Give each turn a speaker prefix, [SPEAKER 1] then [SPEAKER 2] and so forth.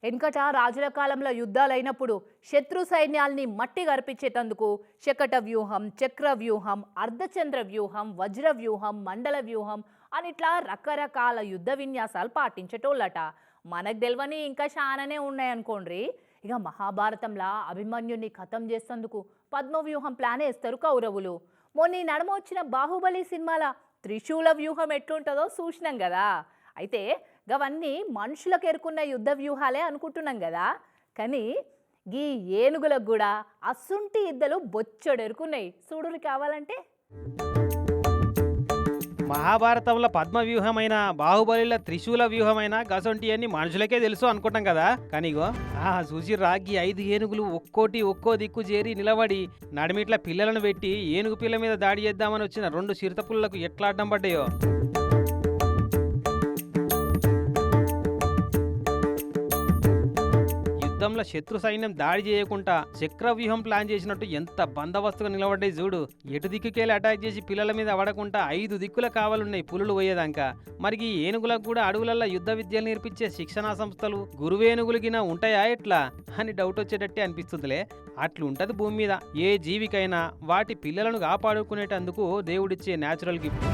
[SPEAKER 1] వెనుకట రాజుల కాలంలో యుద్ధాలైనప్పుడు శత్రు సైన్యాల్ని మట్టి గర్పించేటందుకు శకట వ్యూహం, చక్ర వ్యూహం, అర్ధచంద్ర వ్యూహం, వజ్ర వ్యూహం, మండల వ్యూహం అని ఇట్లా రకరకాల యుద్ధ విన్యాసాలు పాటించేటోళ్ళట. మనకు తెలియని ఇంకా చాలానే ఉన్నాయనుకోండి. ఇక మహాభారతంలా అభిమన్యుని ఖతం చేసేందుకు పద్మవ్యూహం ప్లాన్ వేస్తారు కౌరవులు. మొన్న ఈ నడుమ వచ్చిన బాహుబలి సినిమాల త్రిశూల వ్యూహం ఎట్లుంటుందో చూసినాం కదా. అయితే గవన్నీ మనుషులకు ఎరుకున్న యుద్ధ వ్యూహాలే అనుకుంటున్నాం కదా. కానీ గీ ఏనుగులకు కూడా అసుంటి యుద్ధాలు బొచ్చడు ఎరుకున్నాయి. చూడురు కావాలంటే
[SPEAKER 2] మహాభారతంలో పద్మ వ్యూహమైన బాహుబలిల త్రిశూల వ్యూహమైన గసొంటి అని మనుషులకే తెలుసు అనుకుంటాం కదా. కానీ ఇగో చూసి రాగి 5 ఏనుగులు ఒక్కో దిక్కు చేరి నిలబడి నడిమిట్ల పిల్లలను పెట్టి ఏనుగు పిల్ల మీద దాడి చేద్దామని వచ్చిన 2 చిరుతపుల్లకు ఎట్లా అడ్డం పడ్డాయో. యుద్ధంలో శత్రు సైన్యం దాడి చేయకుండా చక్ర వ్యూహం ప్లాన్ చేసినట్టు ఎంత బందోబస్తుగా నిలబడ్డాయి చూడు. ఎటు దిక్కుకెళ్ళి అటాక్ చేసి పిల్లల మీద పడకుండా 5 దిక్కుల కావాలున్నాయి పులులు పోయేదాకా. మరి ఈ ఏనుగులకు కూడా అడవులల్లో యుద్ధ విద్యలు నేర్పించే శిక్షణా సంస్థలు గురువేనుగులకినా ఉంటాయా ఎట్లా అని డౌట్ వచ్చేటట్టే అనిపిస్తుందిలే. అట్లుంటది భూమి మీద ఏ జీవికైనా వాటి పిల్లలను కాపాడుకునేటందుకు దేవుడిచ్చే న్యాచురల్ గిఫ్ట్.